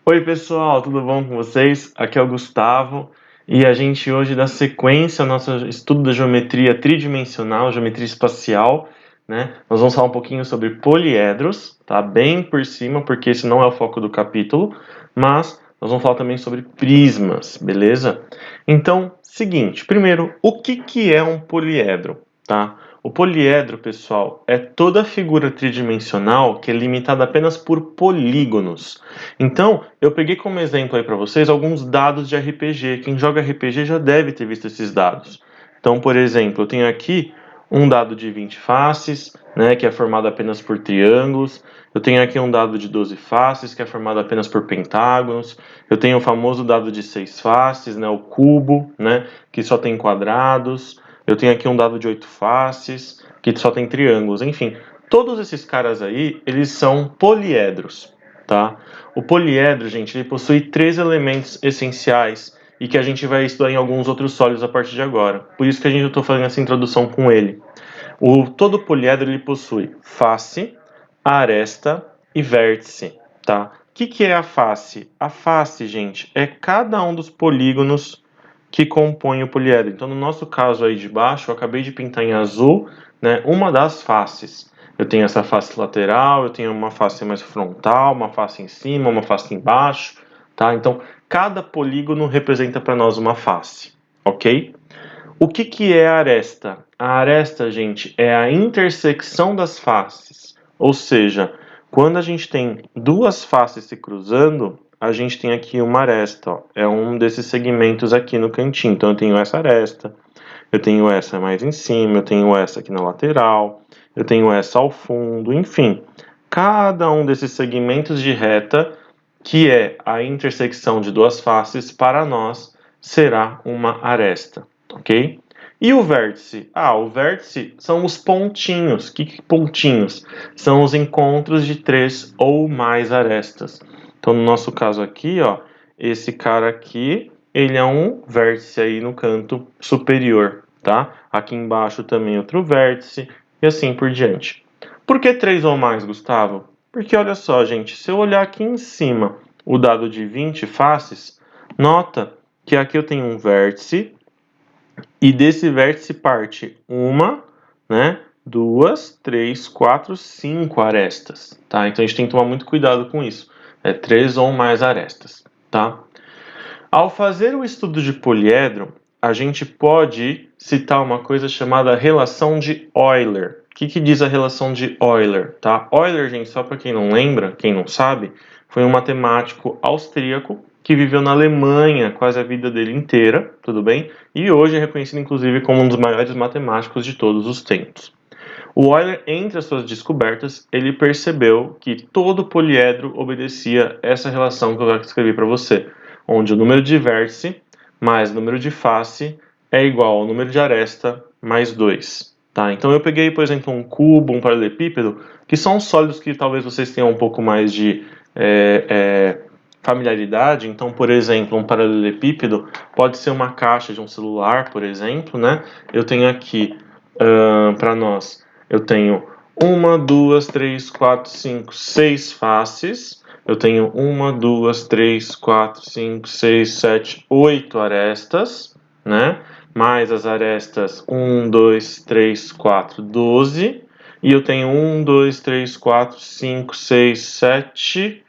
Oi pessoal, tudo bom com vocês? Aqui é o Gustavo e a gente hoje dá sequência ao nosso estudo da geometria tridimensional, geometria espacial, né? Nós vamos falar um pouquinho sobre poliedros, tá? Bem por cima, porque esse não é o foco do capítulo, mas nós vamos falar também sobre prismas, beleza? Então, seguinte, primeiro, o que é um poliedro, tá? O poliedro, pessoal, é toda figura tridimensional que é limitada apenas por polígonos. Então, eu peguei como exemplo aí para vocês alguns dados de RPG. Quem joga RPG já deve ter visto esses dados. Então, por exemplo, eu tenho aqui um dado de 20 faces, né, que é formado apenas por triângulos. Eu tenho aqui um dado de 12 faces, que é formado apenas por pentágonos. Eu tenho o famoso dado de 6 faces, né, o cubo, né, que só tem quadrados. Eu tenho aqui um dado de 8 faces, que só tem triângulos. Enfim, todos esses caras aí, eles são poliedros, tá? O poliedro, gente, ele possui 3 elementos essenciais e que a gente vai estudar em alguns outros sólidos a partir de agora. Por isso que a gente está fazendo essa introdução com ele. Todo poliedro ele possui face, aresta e vértice, tá? O que é a face? A face, gente, é cada um dos polígonos que compõem o poliedro. Então, no nosso caso aí de baixo, eu acabei de pintar em azul, né, uma das faces. Eu tenho essa face lateral, eu tenho uma face mais frontal, uma face em cima, uma face embaixo, tá? Então, cada polígono representa para nós uma face, ok? O que é a aresta? A aresta, gente, é a intersecção das faces. Ou seja, quando a gente tem duas faces se cruzando, a gente tem aqui uma aresta. Ó. É um desses segmentos aqui no cantinho. Então, eu tenho essa aresta, eu tenho essa mais em cima, eu tenho essa aqui na lateral, eu tenho essa ao fundo, enfim. Cada um desses segmentos de reta, que é a intersecção de duas faces, para nós será uma aresta, ok? E o vértice? O vértice são os pontinhos. Que pontinhos? São os encontros de 3 ou mais arestas. Então, no nosso caso aqui, ó, esse cara aqui, ele é um vértice aí no canto superior, tá? Aqui embaixo também outro vértice e assim por diante. Por que 3 ou mais, Gustavo? Porque olha só, gente, se eu olhar aqui em cima o dado de 20 faces, nota que aqui eu tenho um vértice e desse vértice parte uma, né, duas, três, quatro, cinco arestas, tá? Então a gente tem que tomar muito cuidado com isso. É 3 ou mais arestas, tá? Ao fazer o estudo de poliedro, a gente pode citar uma coisa chamada relação de Euler. O que diz a relação de Euler? Tá? Euler, gente, só para quem não lembra, quem não sabe, foi um matemático austríaco que viveu na Alemanha quase a vida dele inteira, tudo bem? E hoje é reconhecido inclusive como um dos maiores matemáticos de todos os tempos. O Euler, entre as suas descobertas, ele percebeu que todo poliedro obedecia essa relação que eu escrevi para você, onde o número de vértice mais o número de face é igual ao número de aresta mais 2. Tá? Então eu peguei, por exemplo, um cubo, um paralelepípedo, que são sólidos que talvez vocês tenham um pouco mais de familiaridade. Então, por exemplo, um paralelepípedo pode ser uma caixa de um celular, por exemplo, né? Eu tenho aqui, para nós, eu tenho 1, 2, 3, 4, 5, 6 faces. Eu tenho 1, 2, 3, 4, 5, 6, 7, 8 arestas, né? Mais as arestas 1, 2, 3, 4, 12. E eu tenho 1, 2, 3, 4, 5, 6, 7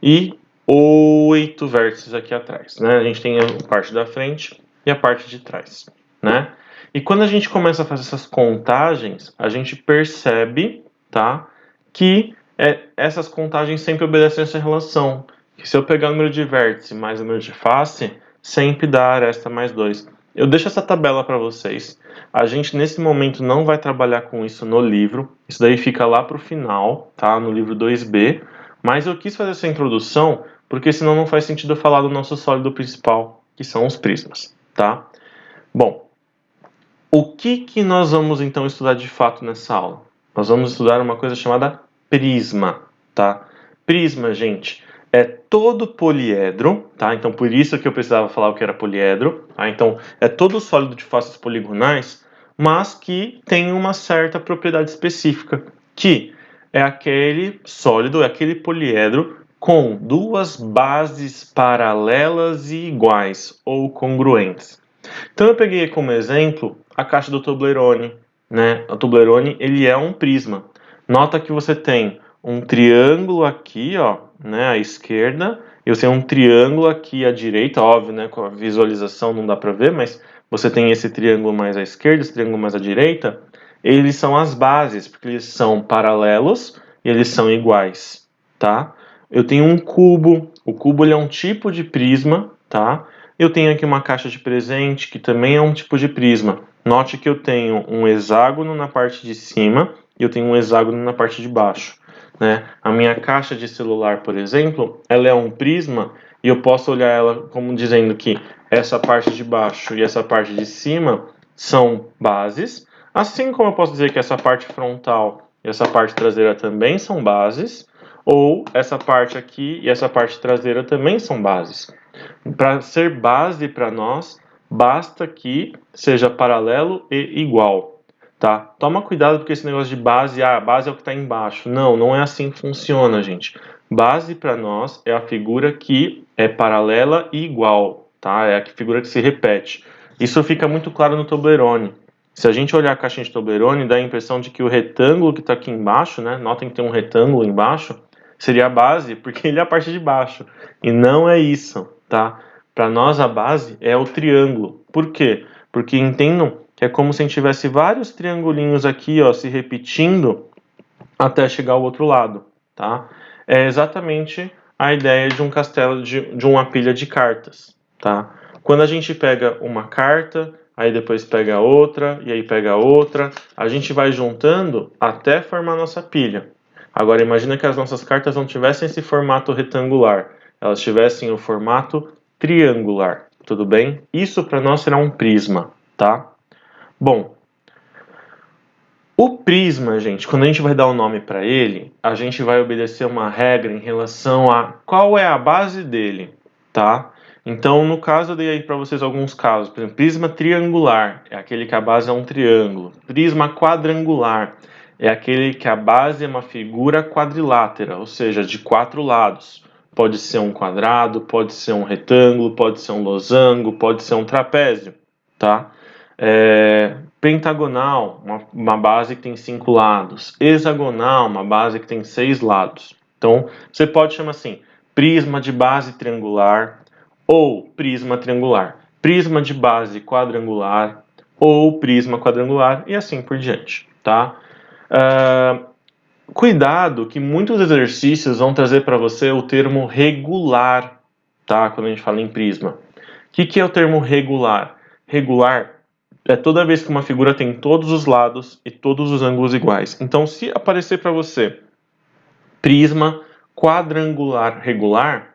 e 8 vértices aqui atrás, né? A gente tem a parte da frente e a parte de trás, né? E quando a gente começa a fazer essas contagens, a gente percebe, tá, que essas contagens sempre obedecem essa relação. Que se eu pegar o número de vértice mais o número de face, sempre dá aresta mais 2. Eu deixo essa tabela para vocês. A gente, nesse momento, não vai trabalhar com isso no livro. Isso daí fica lá para o final, tá? No livro 2B. Mas eu quis fazer essa introdução porque senão não faz sentido eu falar do nosso sólido principal, que são os prismas, tá? Bom, o que nós vamos então estudar de fato nessa aula? Nós vamos estudar uma coisa chamada prisma, tá? Prisma, gente, é todo poliedro, tá? Então por isso que eu precisava falar o que era poliedro, tá? Então é todo sólido de faces poligonais, mas que tem uma certa propriedade específica, que é aquele sólido, é aquele poliedro com duas bases paralelas e iguais, ou congruentes. Então eu peguei como exemplo a caixa do Toblerone, né? O Toblerone, ele é um prisma. Nota que você tem um triângulo aqui, ó, né, à esquerda, e você tem um triângulo aqui à direita, óbvio, né, com a visualização não dá para ver, mas você tem esse triângulo mais à esquerda, esse triângulo mais à direita, eles são as bases, porque eles são paralelos e eles são iguais, tá? Eu tenho um cubo, o cubo ele é um tipo de prisma, tá? Eu tenho aqui uma caixa de presente, que também é um tipo de prisma. Note que eu tenho um hexágono na parte de cima e eu tenho um hexágono na parte de baixo, né? A minha caixa de celular, por exemplo, ela é um prisma e eu posso olhar ela como dizendo que essa parte de baixo e essa parte de cima são bases, assim como eu posso dizer que essa parte frontal e essa parte traseira também são bases, ou essa parte aqui e essa parte traseira também são bases. Para ser base para nós, basta que seja paralelo e igual, tá? Toma cuidado porque esse negócio de base, base é o que está embaixo. Não, não é assim que funciona, gente. Base para nós é a figura que é paralela e igual, tá? É a figura que se repete. Isso fica muito claro no Toblerone. Se a gente olhar a caixinha de Toblerone, dá a impressão de que o retângulo que está aqui embaixo, né? Notem que tem um retângulo embaixo, seria a base, porque ele é a parte de baixo. E não é isso, tá? Para nós a base é o triângulo. Por quê? Porque entendam que é como se a gente tivesse vários triangulinhos aqui, ó, se repetindo até chegar ao outro lado, tá? É exatamente a ideia de um castelo, de uma pilha de cartas, tá? Quando a gente pega uma carta, aí depois pega outra, e aí pega outra, a gente vai juntando até formar a nossa pilha. Agora imagina que as nossas cartas não tivessem esse formato retangular, elas tivessem o formato triangular, tudo bem? Isso para nós será um prisma, tá? Bom, o prisma, gente, quando a gente vai dar o nome para ele, a gente vai obedecer uma regra em relação a qual é a base dele, tá? Então, no caso, eu dei aí para vocês alguns casos. Por exemplo, prisma triangular é aquele que a base é um triângulo. Prisma quadrangular é aquele que a base é uma figura quadrilátera, ou seja, de 4 lados. Pode ser um quadrado, pode ser um retângulo, pode ser um losango, pode ser um trapézio, tá? Pentagonal, uma base que tem 5 lados. Hexagonal, uma base que tem 6 lados. Então, você pode chamar assim, prisma de base triangular ou prisma triangular, prisma de base quadrangular ou prisma quadrangular e assim por diante, tá? Cuidado que muitos exercícios vão trazer para você o termo regular, tá? Quando a gente fala em prisma. O que é o termo regular? Regular é toda vez que uma figura tem todos os lados e todos os ângulos iguais. Então, se aparecer para você prisma quadrangular regular,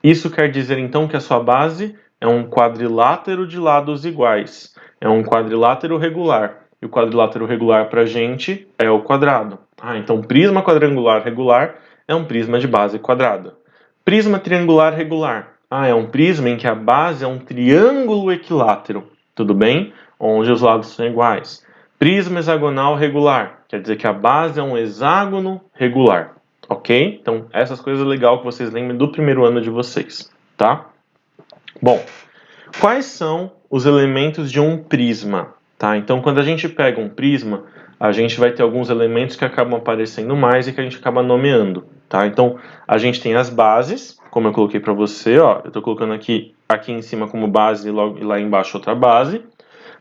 isso quer dizer então que a sua base é um quadrilátero de lados iguais. É um quadrilátero regular. E o quadrilátero regular para a gente é o quadrado. Então, prisma quadrangular regular é um prisma de base quadrada. Prisma triangular regular. É um prisma em que a base é um triângulo equilátero. Tudo bem? Onde os lados são iguais. Prisma hexagonal regular. Quer dizer que a base é um hexágono regular. Ok? Então, essas coisas legais que vocês lembrem do primeiro ano de vocês. Tá? Bom, quais são os elementos de um prisma? Tá? Então, quando a gente pega um prisma, a gente vai ter alguns elementos que acabam aparecendo mais e que a gente acaba nomeando. Tá? Então, a gente tem as bases, como eu coloquei para você, ó, eu estou colocando aqui em cima como base e lá embaixo outra base,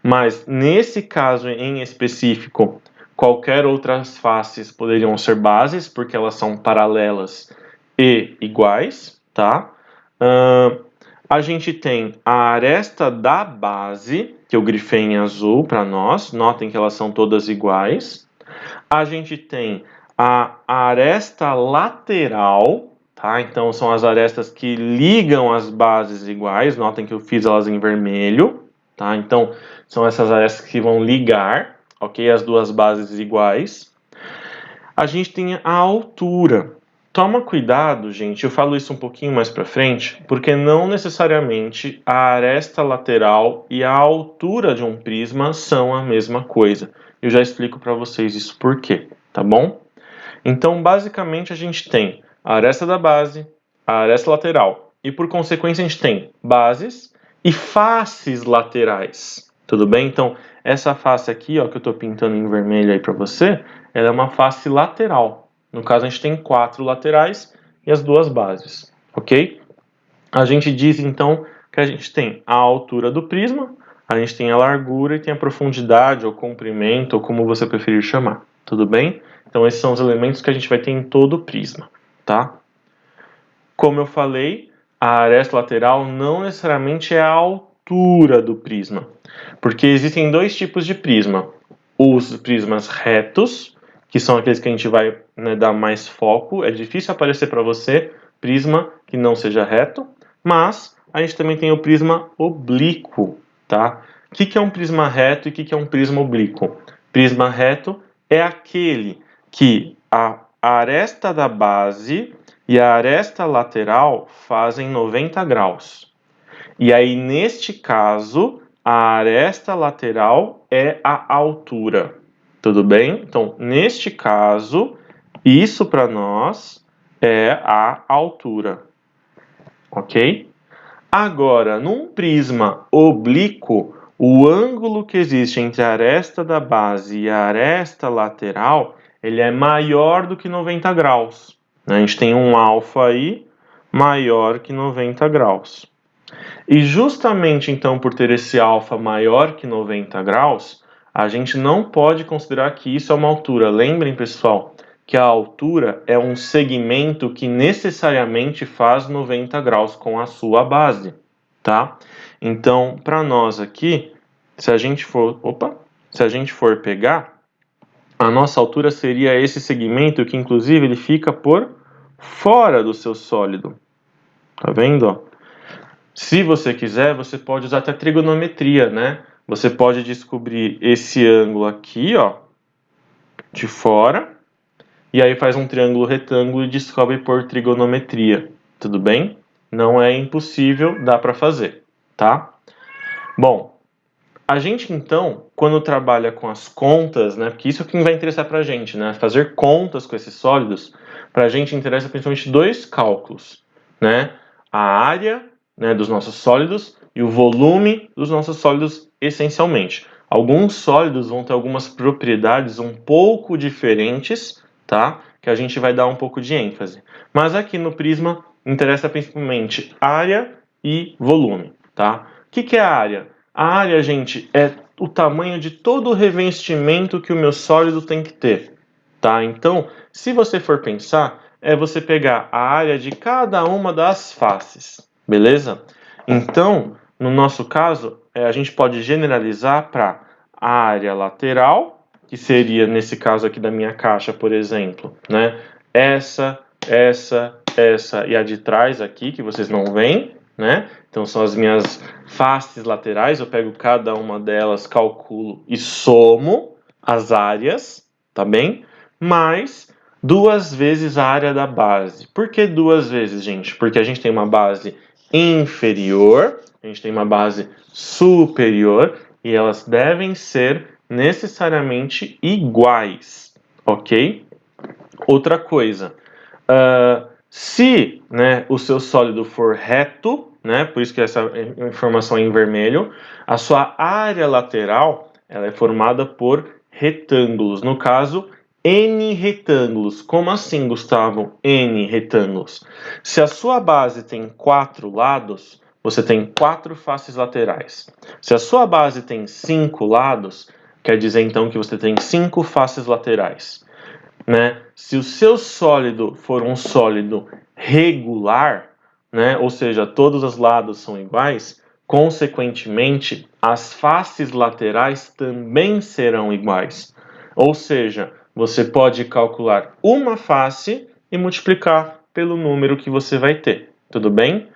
mas nesse caso em específico, qualquer outras faces poderiam ser bases, porque elas são paralelas e iguais, tá? A gente tem a aresta da base, que eu grifei em azul para nós, notem que elas são todas iguais. A gente tem a aresta lateral, tá? Então são as arestas que ligam as bases iguais, notem que eu fiz elas em vermelho, tá? Então são essas arestas que vão ligar, ok? As duas bases iguais. A gente tem a altura. Toma cuidado, gente, eu falo isso um pouquinho mais para frente, porque não necessariamente a aresta lateral e a altura de um prisma são a mesma coisa. Eu já explico para vocês isso por quê, tá bom? Então, basicamente, a gente tem a aresta da base, a aresta lateral. E por consequência a gente tem bases e faces laterais. Tudo bem? Então, essa face aqui, ó, que eu estou pintando em vermelho aí para você, ela é uma face lateral. No caso, a gente tem 4 laterais e as 2 bases, ok? A gente diz, então, que a gente tem a altura do prisma, a gente tem a largura e tem a profundidade, ou comprimento, ou como você preferir chamar. Tudo bem? Então, esses são os elementos que a gente vai ter em todo o prisma, tá? Como eu falei, a aresta lateral não necessariamente é a altura do prisma, porque existem 2 tipos de prisma. Os prismas retos, que são aqueles que a gente vai, né, dar mais foco. É difícil aparecer para você prisma que não seja reto, mas a gente também tem o prisma oblíquo, tá? O que é um prisma reto e o que é um prisma oblíquo? Prisma reto é aquele que a aresta da base e a aresta lateral fazem 90 graus. E aí, neste caso, a aresta lateral é a altura. Tudo bem? Então, neste caso, isso para nós é a altura. Ok? Agora, num prisma oblíquo, o ângulo que existe entre a aresta da base e a aresta lateral, ele é maior do que 90 graus. A gente tem um alfa aí maior que 90 graus. E justamente então por ter esse alfa maior que 90 graus, a gente não pode considerar que isso é uma altura. Lembrem, pessoal, que a altura é um segmento que necessariamente faz 90 graus com a sua base, tá? Então, para nós aqui, se a gente for pegar, a nossa altura seria esse segmento que inclusive ele fica por fora do seu sólido. Tá vendo, ó? Se você quiser, você pode usar até trigonometria, né? Você pode descobrir esse ângulo aqui, ó, de fora, e aí faz um triângulo retângulo e descobre por trigonometria. Tudo bem? Não é impossível, dá para fazer, tá? Bom, a gente então, quando trabalha com as contas, né? Porque isso é o que vai interessar para a gente, né? Fazer contas com esses sólidos, para a gente interessa principalmente 2 cálculos, né? A área, né, dos nossos sólidos e o volume dos nossos sólidos essencialmente. Alguns sólidos vão ter algumas propriedades um pouco diferentes, tá? Que a gente vai dar um pouco de ênfase. Mas aqui no prisma interessa principalmente área e volume, tá? O que é a área? A área, gente, é o tamanho de todo o revestimento que o meu sólido tem que ter, tá? Então, se você for pensar, é você pegar a área de cada uma das faces, beleza? Então, no nosso caso, a gente pode generalizar para a área lateral, que seria, nesse caso aqui da minha caixa, por exemplo, né? Essa e a de trás aqui, que vocês não veem, né? Então são as minhas faces laterais, eu pego cada uma delas, calculo e somo as áreas, tá bem? Mais 2 vezes a área da base. Por que 2 vezes, gente? Porque a gente tem uma base inferior, a gente tem uma base superior e elas devem ser necessariamente iguais, ok? Outra coisa, se, né, o seu sólido for reto, né, por isso que essa informação é em vermelho, a sua área lateral ela é formada por retângulos. No caso, N retângulos. Como assim, Gustavo? N retângulos. Se a sua base tem 4 lados, você tem 4 faces laterais. Se a sua base tem 5 lados, quer dizer então que você tem 5 faces laterais. Né? Se o seu sólido for um sólido regular, né? Ou seja, todos os lados são iguais, consequentemente, as faces laterais também serão iguais. Ou seja, você pode calcular uma face e multiplicar pelo número que você vai ter. Tudo bem?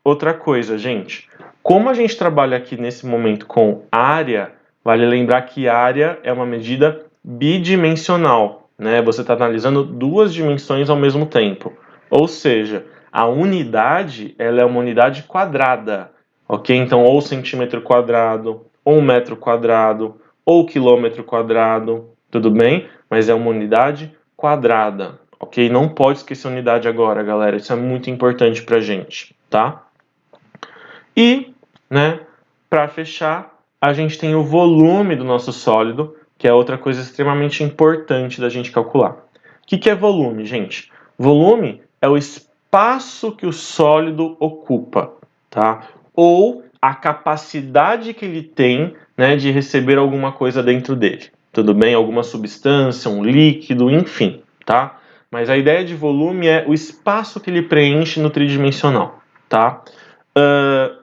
Outra coisa, gente. Como a gente trabalha aqui nesse momento com área, vale lembrar que área é uma medida bidimensional, né? Você está analisando 2 dimensões ao mesmo tempo. Ou seja, a unidade ela é uma unidade quadrada, ok? Então, ou centímetro quadrado, ou metro quadrado, ou quilômetro quadrado, tudo bem? Mas é uma unidade quadrada, ok? Não pode esquecer a unidade agora, galera. Isso é muito importante pra gente, tá? E, né, para fechar, a gente tem o volume do nosso sólido, que é outra coisa extremamente importante da gente calcular. O que é volume, gente? Volume é o espaço que o sólido ocupa, tá? Ou a capacidade que ele tem, né, de receber alguma coisa dentro dele. Tudo bem? Alguma substância, um líquido, enfim, tá? Mas a ideia de volume é o espaço que ele preenche no tridimensional, tá?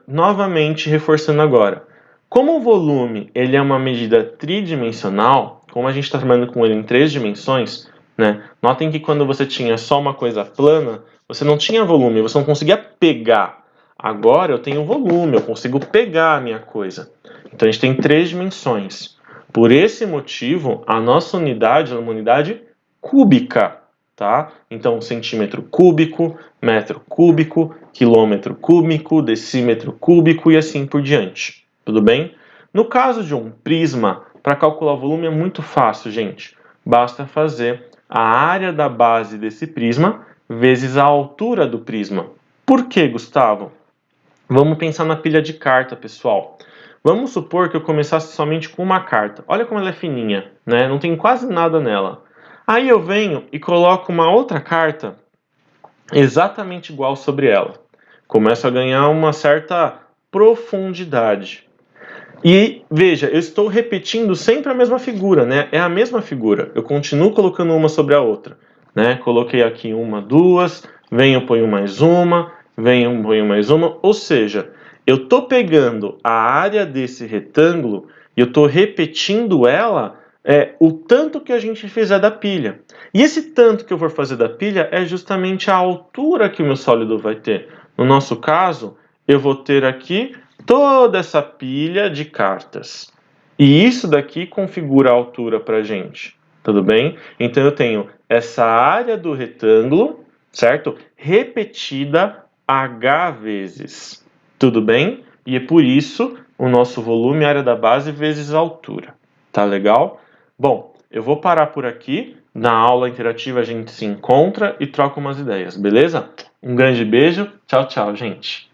Novamente reforçando agora, como o volume ele é uma medida tridimensional, como a gente está trabalhando com ele em 3 dimensões, né? Notem que quando você tinha só uma coisa plana, você não tinha volume, você não conseguia pegar. Agora eu tenho volume, eu consigo pegar a minha coisa. Então a gente tem 3 dimensões. Por esse motivo, a nossa unidade é uma unidade cúbica, tá? Então centímetro cúbico, metro cúbico, quilômetro cúbico, decímetro cúbico e assim por diante. Tudo bem? No caso de um prisma, para calcular o volume é muito fácil, gente. Basta fazer a área da base desse prisma vezes a altura do prisma. Por que, Gustavo? Vamos pensar na pilha de carta, pessoal. Vamos supor que eu começasse somente com uma carta. Olha como ela é fininha, né? Não tem quase nada nela. Aí eu venho e coloco uma outra carta exatamente igual sobre ela. Começo a ganhar uma certa profundidade. E veja, eu estou repetindo sempre a mesma figura, né? É a mesma figura. Eu continuo colocando uma sobre a outra, né? Coloquei aqui uma, duas, venho, ponho mais uma, venho, ponho mais uma. Ou seja, eu estou pegando a área desse retângulo e eu estou repetindo ela o tanto que a gente fizer da pilha. E esse tanto que eu for fazer da pilha é justamente a altura que o meu sólido vai ter. No nosso caso, eu vou ter aqui toda essa pilha de cartas. E isso daqui configura a altura para a gente, tudo bem? Então eu tenho essa área do retângulo, certo? Repetida H vezes, tudo bem? E é por isso o nosso volume, área da base, vezes a altura. Tá legal? Bom, eu vou parar por aqui. Na aula interativa a gente se encontra e troca umas ideias, beleza? Um grande beijo. Tchau, tchau, gente.